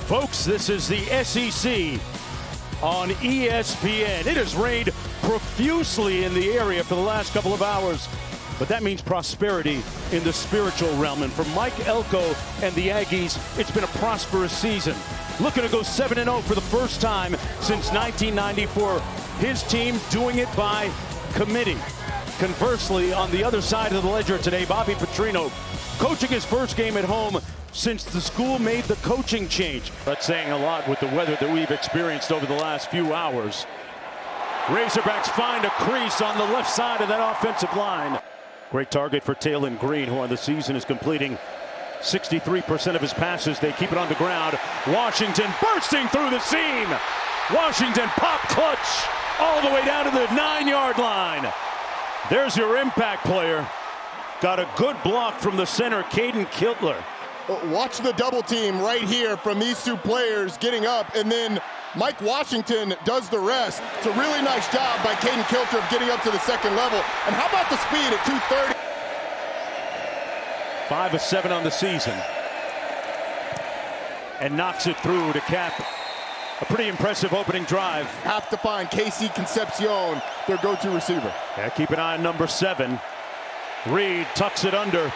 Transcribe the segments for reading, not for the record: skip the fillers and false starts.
Folks, this is the SEC on ESPN. It has rained profusely in the area for the last couple of hours, but that means prosperity in the spiritual realm. And for Mike Elko and the Aggies, it's been a prosperous season. Looking to go 7-0 for the first time since 1994. His team doing it by committee. Conversely, on the other side of the ledger today, Bobby Petrino coaching his first game at home since the school made the coaching change. That's saying a lot with the weather that we've experienced over the last few hours. Razorbacks find a crease on the left side of that offensive line. Great target for Talon Green, who on the season is completing 63% of his passes. They keep it on the ground. Washington bursting through the seam. Washington pop clutch all the way down to the 9-yard line. There's your impact player. Got a good block from the center, Caden Kiltler. Watch the double team right here from these two players getting up, and then Mike Washington does the rest. It's a really nice job by Caden Kiltler of getting up to the second level. And how about the speed at 230? 5 of 7 on the season. And knocks it through to cap a pretty impressive opening drive. Have to find Casey Concepcion, their go-to receiver. Yeah, keep an eye on number 7. Reed tucks it under,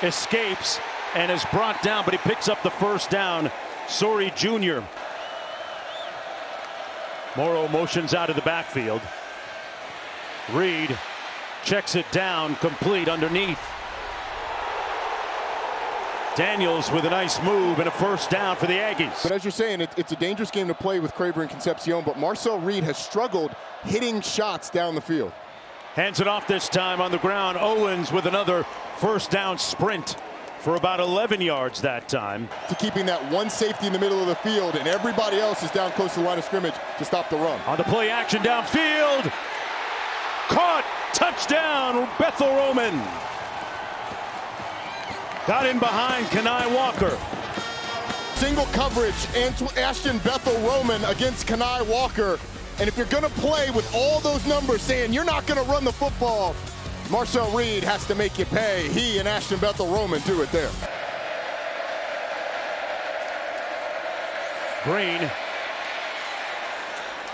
escapes, and is brought down, but he picks up the first down. Sorey Jr. Morrow motions out of the backfield. Reed checks it down, complete underneath. Daniels with a nice move and a first down for the Aggies. But as you're saying, it's a dangerous game to play with Craver and Concepcion, but Marcel Reed has struggled hitting shots down the field. Hands it off this time on the ground. Owens with another first down sprint for about 11 yards that time. To keeping that one safety in the middle of the field, and everybody else is down close to the line of scrimmage to stop the run. On the play action downfield. Caught. Touchdown, Bethel Roman. Got in behind Kenai Walker. Single coverage, Ashton Bethel Roman against Kenai Walker. And if you're going to play with all those numbers saying you're not going to run the football, Marcel Reed has to make you pay. He and Ashton Bethel Roman do it there. Green.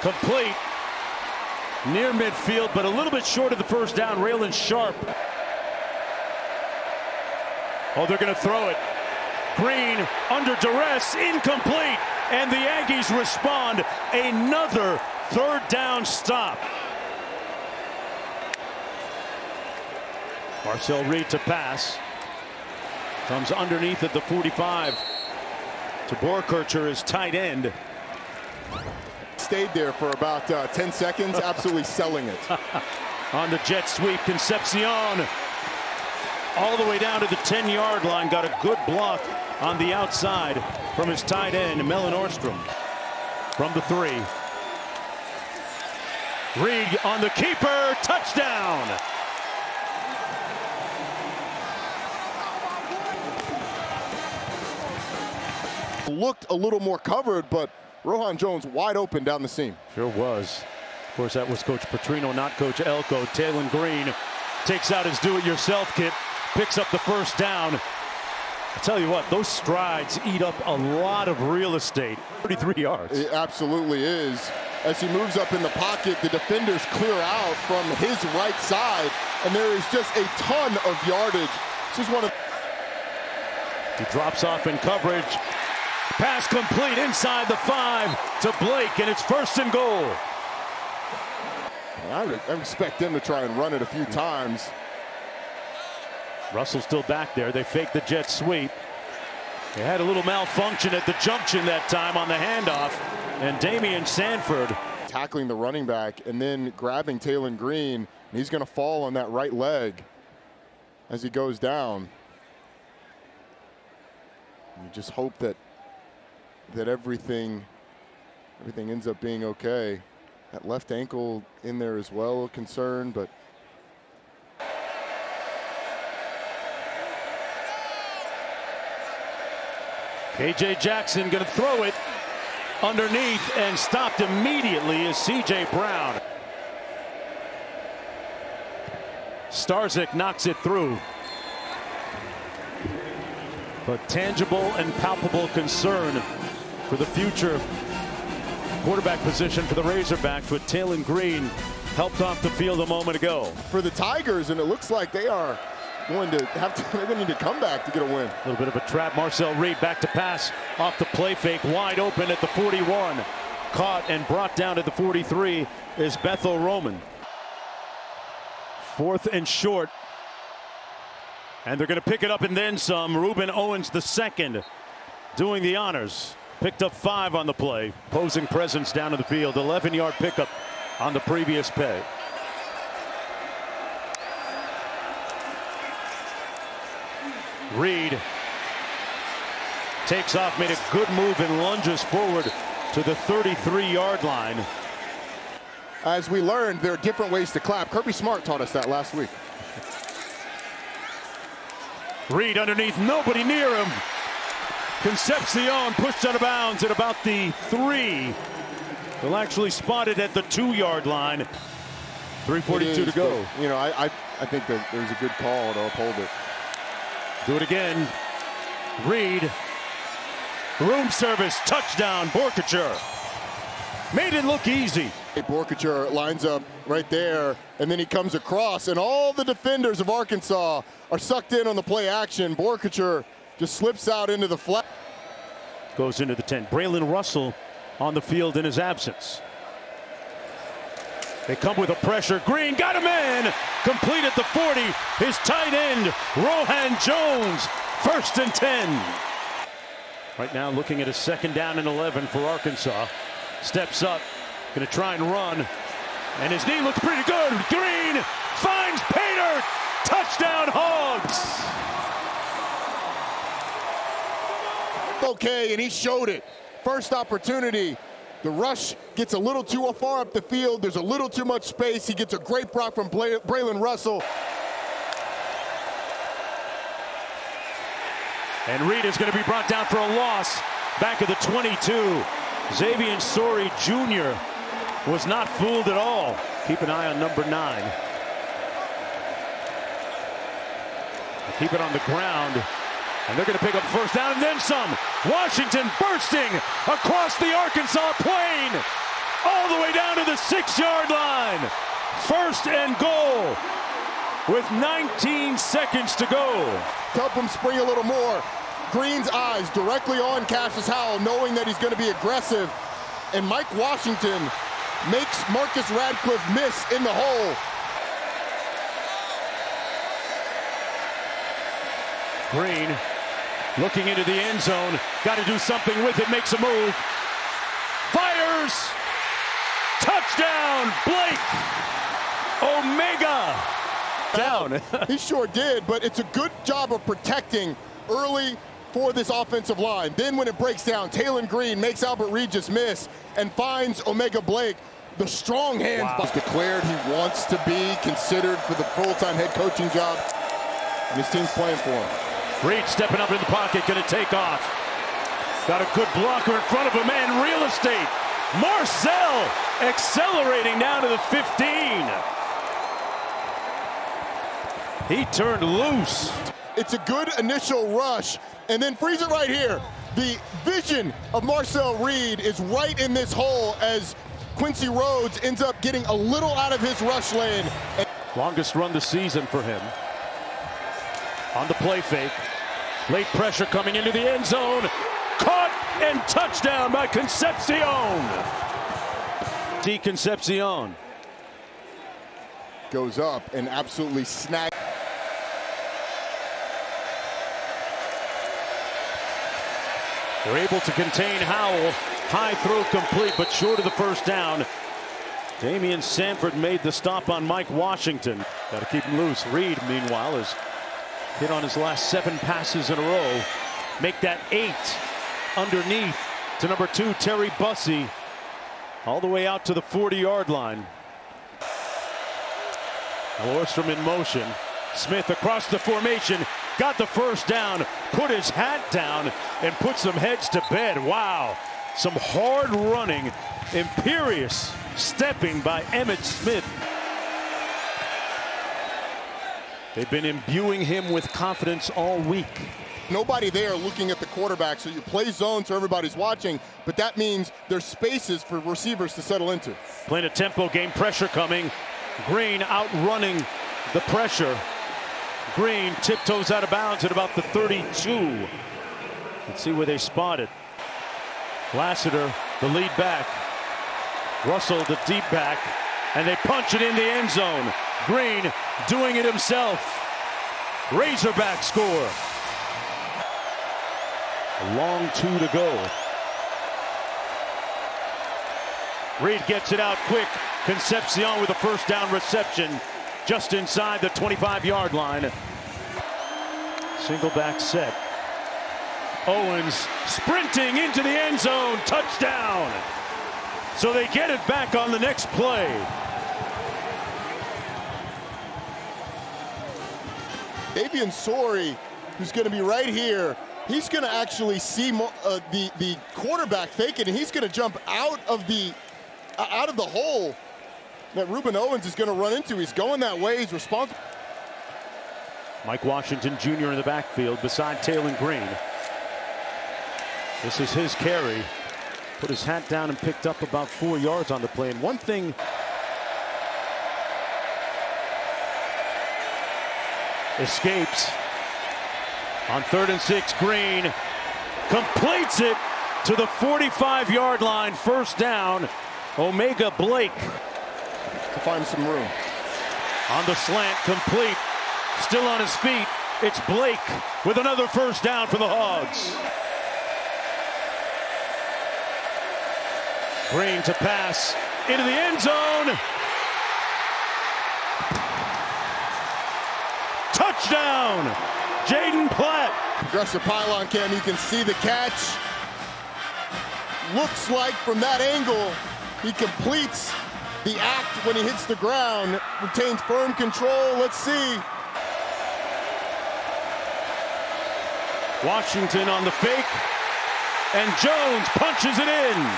Complete. Near midfield, but a little bit short of the first down. Raylan Sharp. Oh, they're going to throw it. Green under duress, incomplete. And the Aggies respond. Another third down stop. Marcel Reed to pass. Comes underneath at the 45. To Borkercher, his tight end. Stayed there for about 10 seconds, absolutely selling it. On the jet sweep, Concepcion. All the way down to the 10-yard line. Got a good block on the outside from his tight end, Mellon Orstrom. From the 3. Reed on the keeper, touchdown. Looked a little more covered, but Rohan Jones wide open down the seam. Sure was. Of course, that was Coach Petrino, not Coach Elko. Talon Green takes out his do-it-yourself kit, picks up the first down. I tell you what, those strides eat up a lot of real estate. 33 yards. It absolutely is. As he moves up in the pocket, the defenders clear out from his right side, and there is just a ton of yardage. This is one of... He drops off in coverage. Pass complete inside the 5 to Blake, and it's 1st and goal. I expect them to try and run it a few times. Russell still back there. They fake the jet sweep. They had a little malfunction at the junction that time on the handoff. And Damian Sanford tackling the running back and then grabbing Talon Green. He's going to fall on that right leg as he goes down. You just hope that everything ends up being okay. That left ankle in there as well, a concern, but KJ Jackson going to throw it underneath, and stopped immediately is CJ Brown. Starzyk knocks it through. But tangible and palpable concern for the future quarterback position for the Razorbacks, with Talon Green helped off the field a moment ago. For the Tigers, and it looks like they are going to have to, they're going to need to come back to get a win. A little bit of a trap. Marcel Reed back to pass off the play fake, wide open at the 41. Caught and brought down at the 43 is Bethel Roman. 4th and short. And they're going to pick it up and then some. Reuben Owens II doing the honors. Picked up 5 on the play. Posing presence down to the field. 11-yard pickup on the previous play. Reed takes off, made a good move and lunges forward to the 33-yard line. As we learned, there are different ways to clap. Kirby Smart taught us that last week. Reed underneath, nobody near him. Concepcion pushed out of bounds at about the 3. They'll actually spot it at the 2-yard line. 3:42 to go. You know, I think that there's a good call to uphold it. Do it again. Reed. Room service, touchdown, Borkature. Made it look easy. Borkature lines up right there, and then he comes across, and all the defenders of Arkansas are sucked in on the play action. Borkature just slips out into the flat. Goes into the 10. Braylon Russell on the field in his absence. They come with a pressure. Green got him in. Complete at the 40. His tight end, Rohan Jones. 1st and 10. Right now looking at a 2nd down and 11 for Arkansas. Steps up. Going to try and run. And his knee looks pretty good. Green finds Pater. Touchdown Hogs. Okay, and he showed it. First opportunity. The rush gets a little too far up the field. There's a little too much space. He gets a great block from Braylon Russell. And Reed is going to be brought down for a loss back at the 22. Xavier Sori Jr. was not fooled at all. Keep an eye on number 9. Keep it on the ground. And they're going to pick up 1st down and then some. Washington bursting across the Arkansas plain. All the way down to the 6-yard line. 1st and goal with 19 seconds to go. Help him spring a little more. Green's eyes directly on Cassius Howell, knowing that he's going to be aggressive. And Mike Washington makes Marcus Radcliffe miss in the hole. Green looking into the end zone. Got to do something with it. Makes a move. Fires. Touchdown, Blake. Omega. Down. He sure did, but it's a good job of protecting early for this offensive line. Then when it breaks down, Talon Green makes Albert Regis miss and finds Omega Blake. The strong hands. Wow. He's declared he wants to be considered for the full-time head coaching job. And his team's playing for him. Reed stepping up in the pocket, going to take off. Got a good blocker in front of him and real estate. Marcel accelerating down to the 15. He turned loose. It's a good initial rush, and then freeze it right here. The vision of Marcel Reed is right in this hole as Quincy Rhodes ends up getting a little out of his rush lane. Longest run this season for him. On the play fake. Late pressure coming into the end zone. Caught and touchdown by Concepcion. D. Concepcion. Goes up and absolutely snags. They're able to contain Howell. High throw complete, but short of the 1st down. Damian Sanford made the stop on Mike Washington. Got to keep him loose. Reed, meanwhile, is hit on his last 7 passes in a row. Make that 8 underneath to number 2, Terry Bussey. All the way out to the 40-yard line. Lorstrom in motion. Smith across the formation. Got the 1st down. Put his hat down and put some heads to bed. Wow. Some hard running. Imperious stepping by Emmitt Smith. They've been imbuing him with confidence all week. Nobody there looking at the quarterback, so you play zone so everybody's watching, but that means there's spaces for receivers to settle into. Playing a tempo game, pressure coming. Green outrunning the pressure. Green tiptoes out of bounds at about the 32. Let's see where they spot it. Lassiter, the lead back. Russell, the deep back. And they punch it in the end zone. Green doing it himself. Razorback score. A long 2 to go. Reed gets it out quick. Concepcion with a first down reception just inside the 25-yard line. Single back set. Owens sprinting into the end zone. Touchdown. So they get it back on the next play. Davian Sori, who's going to be right here, he's going to actually see the quarterback fake it, and he's going to jump out of the hole that Ruben Owens is going to run into. He's going that way. He's responsible. Mike Washington Jr. in the backfield beside Taylor Green. This is his carry. Put his hat down and picked up about 4 yards on the play. And one thing, escapes on 3rd and 6. Green completes it to the 45-yard line. First down. Omega Blake to find some room on the slant, complete, still on his feet. It's Blake with another first down for the Hogs. Green to pass into the end zone. Touchdown, Jaden Platt. Aggressive pylon cam, you can see the catch. Looks like from that angle, he completes the act when he hits the ground, retains firm control. Let's see. Washington on the fake, and Jones punches it in.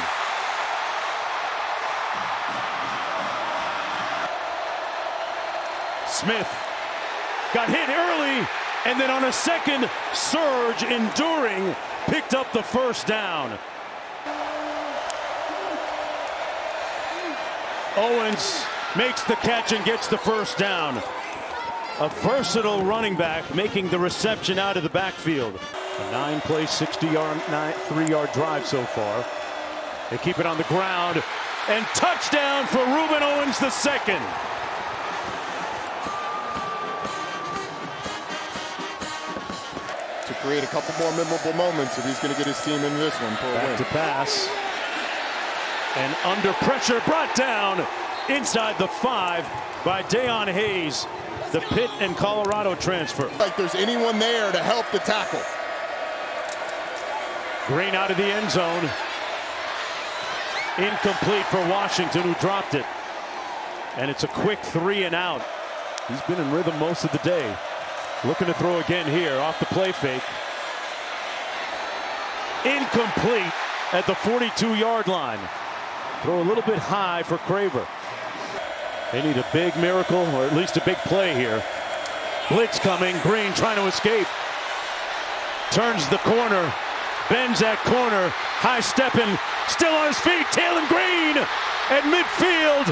Smith got hit early, and then on a second surge, enduring, picked up the first down. Owens makes the catch and gets the first down. A versatile running back making the reception out of the backfield. A 9-play, 60-yard, 3-yard drive so far. They keep it on the ground, and touchdown for Ruben Owens II. To create a couple more memorable moments if he's going to get his team into this one for a win. Back to pass. And under pressure, brought down inside the 5 by Deion Hayes, the Pitt and Colorado transfer. Like there's anyone there to help the tackle. Green out of the end zone. Incomplete for Washington, who dropped it. And it's a quick 3 and out. He's been in rhythm most of the day. Looking to throw again here off the play fake. Incomplete at the 42-yard line. Throw a little bit high for Craver. They need a big miracle, or at least a big play here. Blitz coming. Green trying to escape. Turns the corner. Bends that corner. High stepping. Still on his feet. Taylor Green at midfield.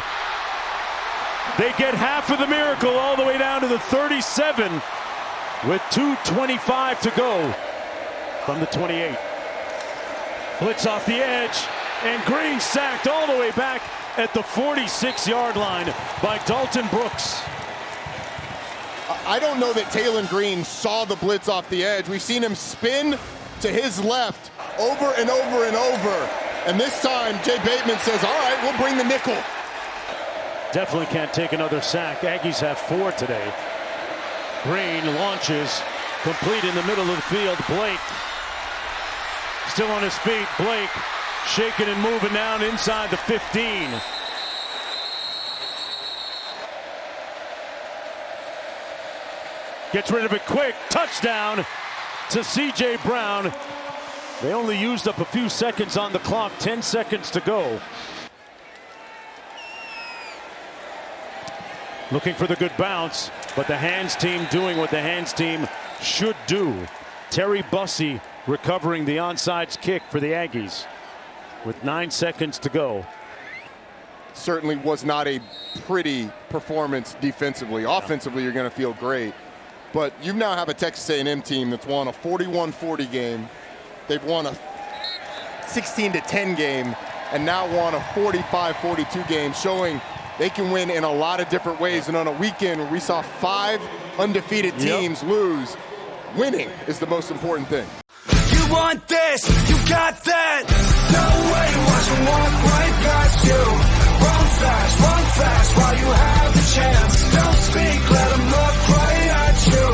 They get half of the miracle all the way down to the 37 with 2:25 to go from the 28. Blitz off the edge, and Green sacked all the way back at the 46-yard line by Dalton Brooks. I don't know that Taylor Green saw the blitz off the edge. We've seen him spin to his left over and over and over. And this time, Jay Bateman says, all right, we'll bring the nickel. Definitely can't take another sack. Aggies have 4 today. Green launches, complete in the middle of the field. Blake still on his feet. Blake shaking and moving down inside the 15. Gets rid of it quick. Touchdown to C.J. Brown. They only used up a few seconds on the clock. 10 seconds to go. Looking for the good bounce, but the hands team doing what the hands team should do. Terry Bussey recovering the onside kick for the Aggies with 9 seconds to go. Certainly was not a pretty performance defensively. Offensively, you're going to feel great. But you now have a Texas A&M team that's won a 41-40 game. They've won a 16-10 game and now won a 45-42 game, showing they can win in a lot of different ways. And on a weekend where we saw 5 undefeated teams lose, winning is the most important thing. You want this, you got that. No way, watch them walk right past you. Run fast while you have the chance.